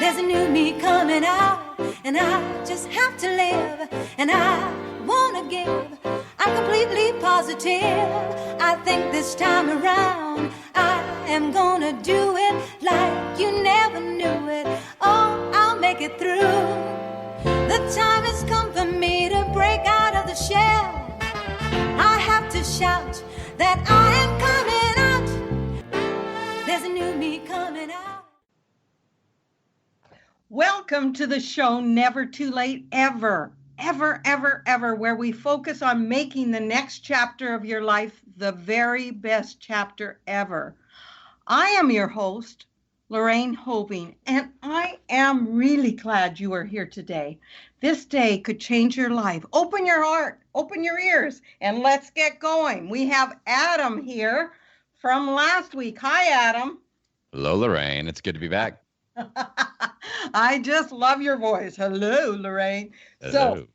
There's a new me coming out, and I just have to live, and I wanna give. I'm completely positive. I think this time around I am gonna do it like you never knew it. Oh, I'll make it through. The time has come for me to break out of the shell. I have to shout that I am coming out. There's a new me coming out. Welcome to the show, Never Too Late Ever, where we focus on making the next chapter of your life the very best chapter ever. I am your host, Lorraine Hoving, and I am really glad you are here today. This day could change your life. Open your heart, open your ears, and let's get going. We have Adam here from last week. Hi, Adam. Hello, Lorraine. It's good to be back. I just love your voice. Hello, Lorraine. Hello. So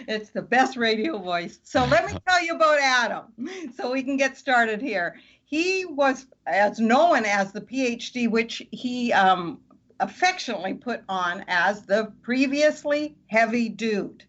it's the best radio voice. So let me tell you about Adam so we can get started here. He was as known as the PhD, which he affectionately put on as the previously heavy dude.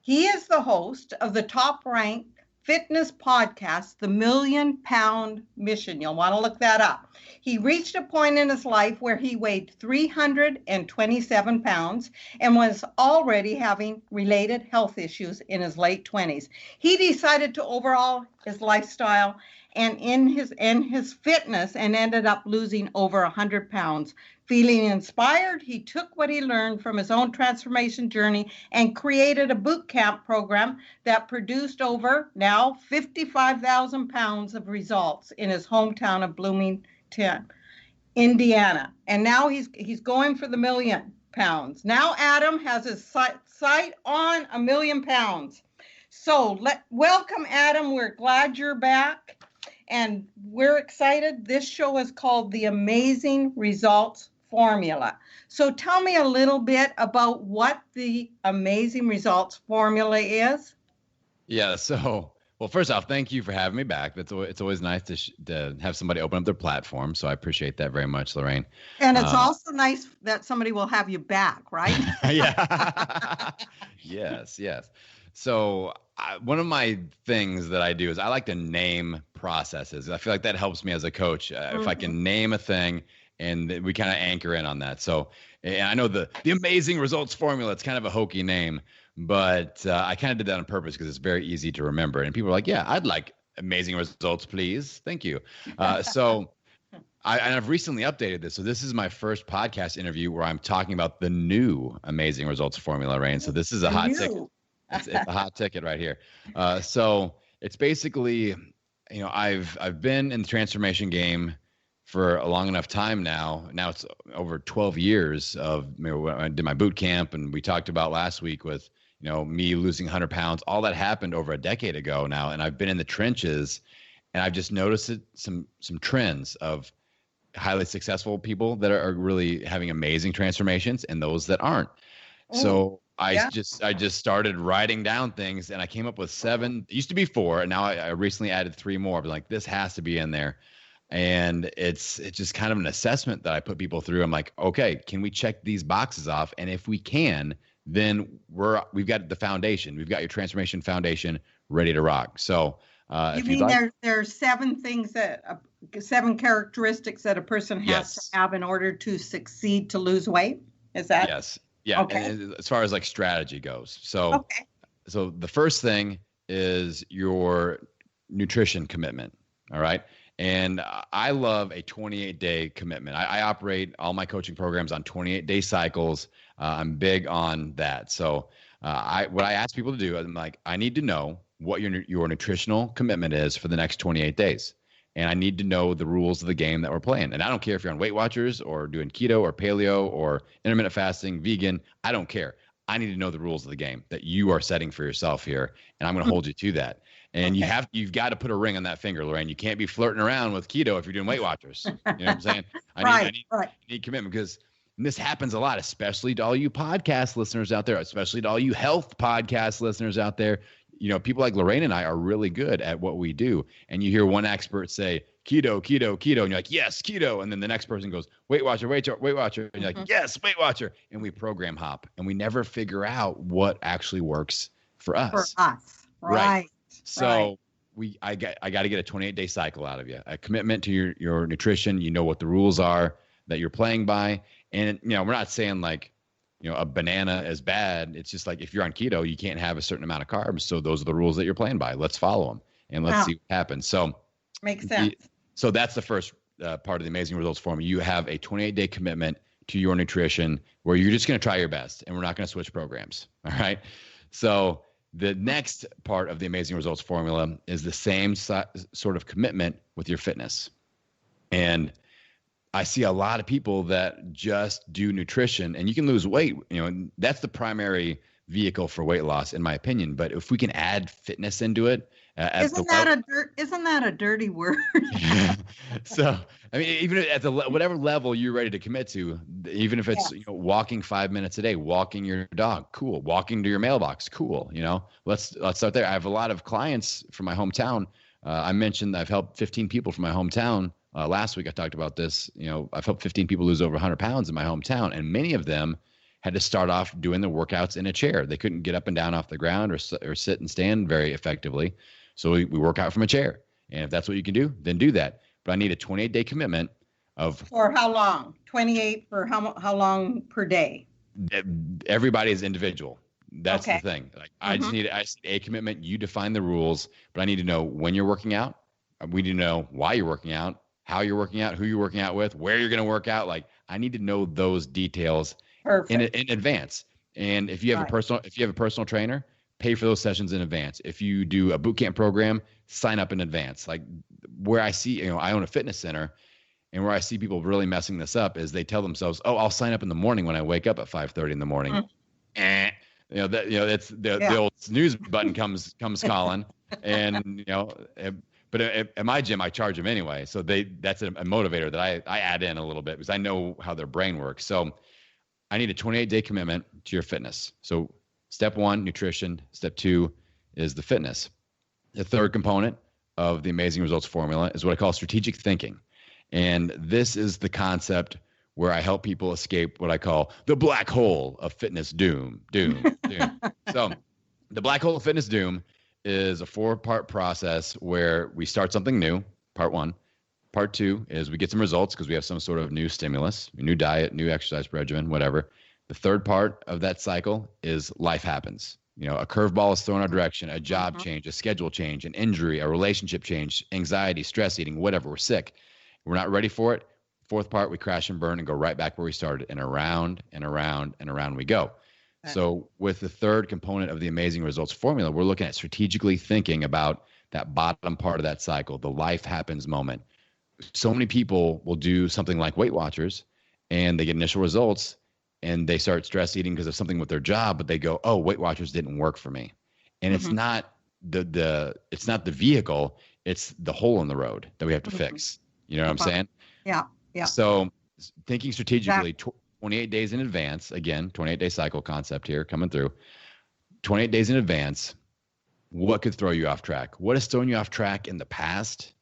He is the host of the top-ranked fitness podcast, the Million Pound Mission. You'll want to look that up. He reached a point in his life where he weighed 327 pounds and was already having related health issues in his late 20s. He decided to overhaul his lifestyle and in his fitness and ended up losing over 100 pounds. Feeling inspired, he took what he learned from his own transformation journey and created a boot camp program that produced over now 55,000 pounds of results in his hometown of Bloomington, Indiana. And now he's going for the 1,000,000 pounds. Now Adam has his sight on 1,000,000 pounds. So welcome, Adam. We're glad you're back. And we're excited. This show is called The Amazing Results Formula. So tell me a little bit about what the Amazing Results Formula is. Yeah. So, well, first off, thank you for having me back. It's always nice to have somebody open up their platform. So I appreciate that very much, Lorraine. And it's also nice that somebody will have you back, right? Yeah. Yes. So one of my things that I do is I like to name processes. I feel like that helps me as a coach. If I can name a thing and we kind of anchor in on that. So, and I know the Amazing Results Formula, it's kind of a hokey name, but I kind of did that on purpose because it's very easy to remember. And people are like, yeah, I'd like amazing results, please. Thank you. So I've recently updated this. So this is my first podcast interview where I'm talking about the new Amazing Results Formula, Rain. So this is a hot ticket. It's a hot ticket right here. So it's basically, I've been in the transformation game for a long enough time now. Now it's over 12 years of when I did my boot camp, and we talked about last week with, me losing 100 pounds. All that happened over a decade ago now, and I've been in the trenches, and I've just noticed some trends of highly successful people that are really having amazing transformations and those that aren't. So I just started writing down things, and I came up with 7. It used to be 4, and now I recently added 3 more. But like, this has to be in there, and it's just kind of an assessment that I put people through. I'm like, okay, can we check these boxes off? And if we can, then we've got the foundation. We've got your transformation foundation ready to rock. So you mean there are 7 things 7 characteristics that a person has to have in order to succeed to lose weight? Is that? Yes. Yeah. Okay. And as far as like strategy goes. So the first thing is your nutrition commitment. All right. And I love a 28-day commitment. I operate all my coaching programs on 28-day cycles. I'm big on that. So what I ask people to do, I'm like, I need to know what your nutritional commitment is for the next 28 days. And I need to know the rules of the game that we're playing. And I don't care if you're on Weight Watchers or doing keto or paleo or intermittent fasting, vegan. I don't care. I need to know the rules of the game that you are setting for yourself here. And I'm going to hold you to that. And you've got to put a ring on that finger, Lorraine. You can't be flirting around with keto if you're doing Weight Watchers. You know what I'm saying? I need commitment, because this happens a lot, especially to all you podcast listeners out there, especially to all you health podcast listeners out there. You know, people like Lorraine and I are really good at what we do. And you hear one expert say, keto, keto, keto. And you're like, yes, keto. And then the next person goes, Weight Watcher, Weight Watcher. And you're like, yes, Weight Watcher. And we program hop and we never figure out what actually works for us. For us. Right. So I got to get a 28-day cycle out of you, a commitment to your nutrition. You know what the rules are that you're playing by. And, we're not saying like, a banana is bad. It's just like, if you're on keto, you can't have a certain amount of carbs. So those are the rules that you're playing by. Let's follow them and let's see what happens. So makes sense. So that's the first part of the Amazing Results Formula. You have a 28-day commitment to your nutrition where you're just going to try your best and we're not going to switch programs. All right. So the next part of the Amazing Results Formula is the same sort of commitment with your fitness. And I see a lot of people that just do nutrition, and you can lose weight. That's the primary vehicle for weight loss, in my opinion. But if we can add fitness into it, isn't that a dirty word? So, I mean, even at the whatever level you're ready to commit to, even if it's walking 5 minutes a day, walking your dog, cool. Walking to your mailbox, cool. Let's start there. I have a lot of clients from my hometown. I mentioned I've helped 15 people from my hometown. Last week I talked about this. I've helped 15 people lose over 100 pounds in my hometown, and many of them had to start off doing the workouts in a chair. They couldn't get up and down off the ground or sit and stand very effectively. So we work out from a chair. And if that's what you can do, then do that. But I need a 28-day commitment of. For how long? 28 for how long per day? Everybody is individual. That's okay. The thing. Like I just need a commitment. You define the rules, but I need to know when you're working out. We need to know why you're working out, how you're working out, who you're working out with, where you're going to work out. Like I need to know those details in advance. And if you have a personal trainer, pay for those sessions in advance. If you do a boot camp program, sign up in advance. Like where I see, I own a fitness center, and where I see people really messing this up is they tell themselves, "Oh, I'll sign up in the morning when I wake up at 5:30 in the morning." It's the old snooze button comes calling, and but at my gym I charge them anyway. So that's a motivator that I add in a little bit because I know how their brain works. So I need a 28-day commitment to your fitness. So step 1, nutrition. Step 2 is the fitness. The third component of the Amazing Results Formula is what I call strategic thinking. And this is the concept where I help people escape what I call the black hole of fitness doom. So the black hole of fitness doom is a 4-part process where we start something new, part 1. Part 2 is we get some results because we have some sort of new stimulus, a new diet, new exercise regimen, whatever. The third part of that cycle is life happens. A curveball is thrown our direction, a job change, a schedule change, an injury, a relationship change, anxiety, stress eating, whatever. We're sick. We're not ready for it. Fourth part, we crash and burn and go right back where we started, and around and around and around we go. Okay. So with the third component of the Amazing Results Formula, we're looking at strategically thinking about that bottom part of that cycle, the life happens moment. So many people will do something like Weight Watchers, and they get initial results, and they start stress eating because of something with their job, but they go, "Oh, Weight Watchers didn't work for me." And it's not it's not the vehicle, it's the hole in the road that we have to fix. You know what I'm saying? Yeah. Yeah. So thinking strategically, 28 days in advance, again, 28-day cycle concept here coming through. 28 days in advance, what could throw you off track? What has thrown you off track in the past?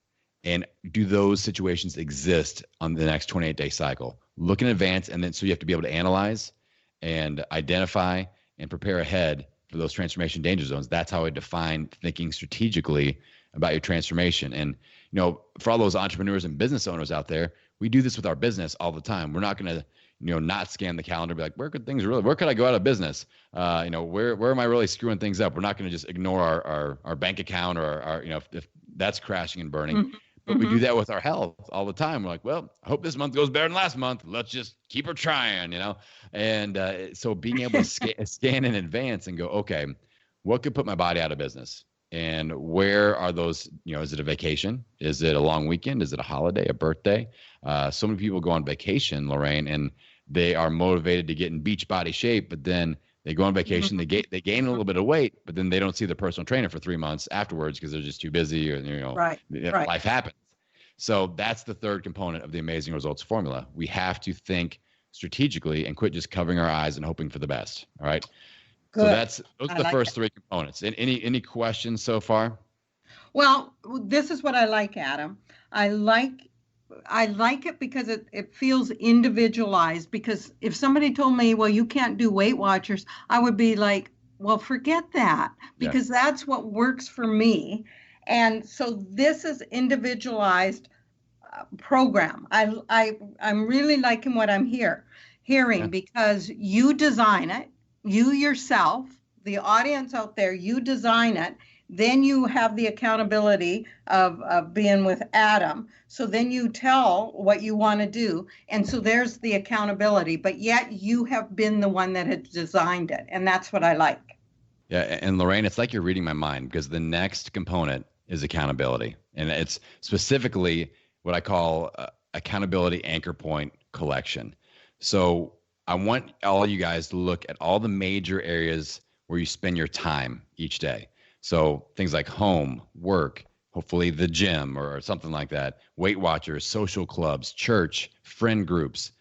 And do those situations exist on the next 28-day cycle? Look in advance, and then so you have to be able to analyze and identify and prepare ahead for those transformation danger zones. That's how I define thinking strategically about your transformation. And, for all those entrepreneurs and business owners out there, we do this with our business all the time. We're not going to, not scan the calendar, be like, where could I go out of business? Where am I really screwing things up? We're not going to just ignore our bank account or our if that's crashing and burning. But we do that with our health all the time. We're like, well, I hope this month goes better than last month. Let's just keep her trying, And so being able to scan in advance and go, okay, what could put my body out of business? And where are those, is it a vacation? Is it a long weekend? Is it a holiday, a birthday? So many people go on vacation, Lorraine, and they are motivated to get in beach body shape, but then they go on vacation, they gain a little bit of weight, but then they don't see their personal trainer for 3 months afterwards because they're just too busy or, life happens. So that's the third component of the Amazing Results Formula. We have to think strategically and quit just covering our eyes and hoping for the best. All right. Good. So those are the first 3 components. Any questions so far? Well, this is what I like, Adam. I like it because it feels individualized. Because if somebody told me, well, you can't do Weight Watchers, I would be like, well, forget that, Yeah. because that's what works for me. And so this is individualized program. I'm really liking what I'm hearing, Yeah. because you design it, you yourself, the audience out there, you design it. Then you have the accountability of being with Adam. So then you tell what you want to do. And so there's the accountability, but yet you have been the one that has designed it. And that's what I like. Yeah. And Lorraine, it's like you're reading my mind, because the next component is accountability. And it's specifically what I call accountability anchor point collection. So I want all you guys to look at all the major areas where you spend your time each day. So things like home, work, hopefully the gym or something like that, Weight Watchers, social clubs, church, friend groups.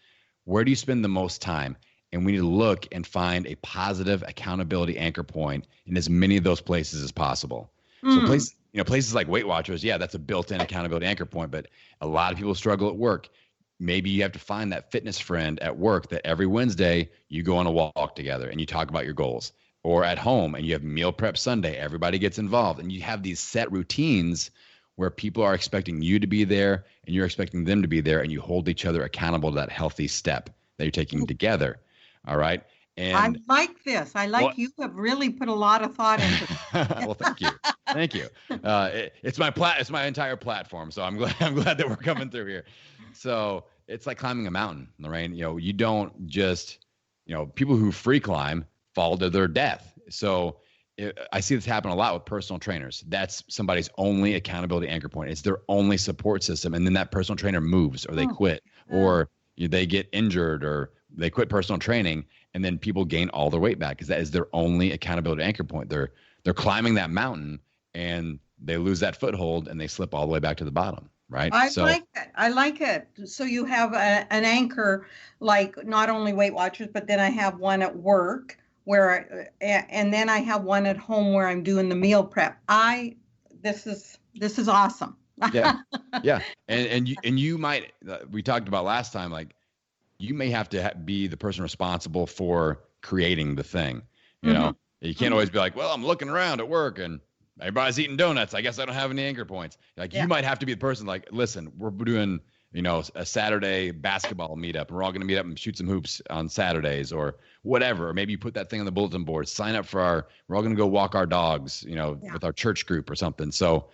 Where do you spend the most time? And we need to look and find a positive accountability anchor point in as many of those places as possible. So places like Weight Watchers, yeah, that's a built-in accountability anchor point, but a lot of people struggle at work. Maybe you have to find that fitness friend at work that every Wednesday you go on a walk together and you talk about your goals. Or at home and you have meal prep Sunday, everybody gets involved, and you have these set routines where people are expecting you to be there and you're expecting them to be there, and you hold each other accountable to that healthy step that you're taking together. All right. And I like this. You have really put a lot of thought into it. well, thank you. Thank you. It's my entire platform. So I'm glad that we're coming through here. So it's like climbing a mountain, Lorraine. You don't just, people who free climb fall to their death. So I see this happen a lot with personal trainers. That's somebody's only accountability anchor point. It's their only support system. And then that personal trainer moves, or they quit, or they get injured, or they quit personal training, and then people gain all their weight back because that is their only accountability anchor point. They're climbing that mountain and they lose that foothold and they slip all the way back to the bottom. Right. I like it. So you have an anchor, like not only Weight Watchers, but then I have one at work and then I have one at home where I'm doing the meal prep. This is awesome. Yeah. Yeah. And you might, we talked about last time, like you may have to be the person responsible for creating the thing. You know, you can't always be like, well, I'm looking around at work and everybody's eating donuts. I guess I don't have any anchor points. Like you might have to be the person like, listen, we're doing, a Saturday basketball meetup, and we're all going to meet up and shoot some hoops on Saturdays or whatever. Or maybe you put that thing on the bulletin board, sign up for we're all going to go walk our dogs, with our church group or something. So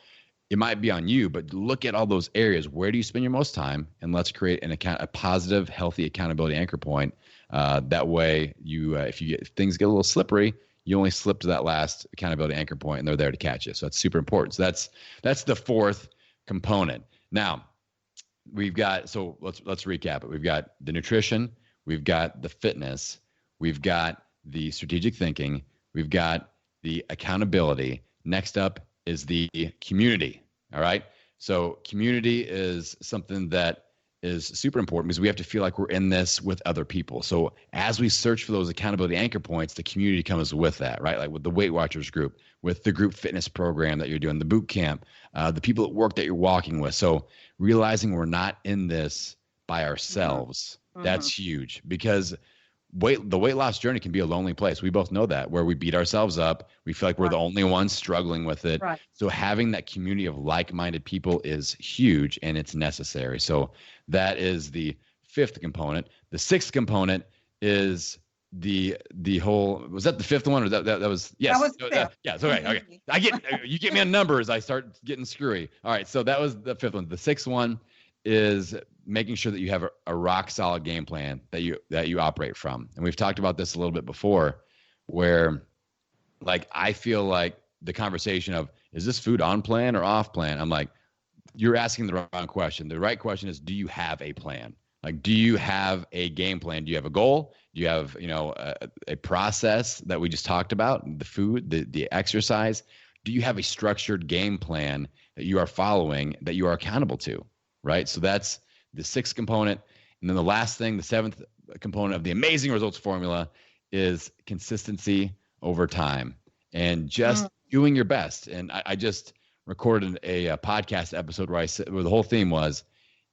it might be on you, but look at all those areas. Where do you spend your most time? And let's create a positive, healthy accountability anchor point. That way if things get a little slippery, you only slip to that last accountability anchor point and they're there to catch you. So that's super important. So that's the fourth component. Now, let's recap it. We've got the nutrition, we've got the fitness, we've got the strategic thinking, we've got the accountability. Next up is the community. All right. So community is something that is super important because we have to feel like we're in this with other people. So as we search for those accountability anchor points, the community comes with that, right? Like with the Weight Watchers group, with the group fitness program that you're doing, the boot camp, the people at work that you're walking with. So realizing we're not in this by ourselves, that's huge, because the weight loss journey can be a lonely place. We both know that, where we beat ourselves up. We feel like we're the only ones struggling with it. Right. So having that community of like-minded people is huge and it's necessary. So that is the fifth component. The sixth component is the whole, was that the fifth one or that was, yes. That was fifth. Yeah. So, okay. You get me on numbers, I start getting screwy. All right. So that was the fifth one. The sixth one is making sure that you have a rock solid game plan that you operate from. And we've talked about this a little bit before, where like, I feel like the conversation of, is this food on plan or off plan? I'm like, you're asking the wrong question. The right question is, do you have a plan? Like, do you have a game plan? Do you have a goal? Do you have, a process that we just talked about, the food, the exercise? Do you have a structured game plan that you are following, that you are accountable to? Right. So that's the sixth component. And then the last thing, the seventh component of the amazing results formula, is consistency over time and just doing your best. And I just recorded a podcast episode where the whole theme was,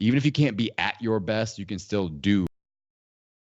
even if you can't be at your best, you can still do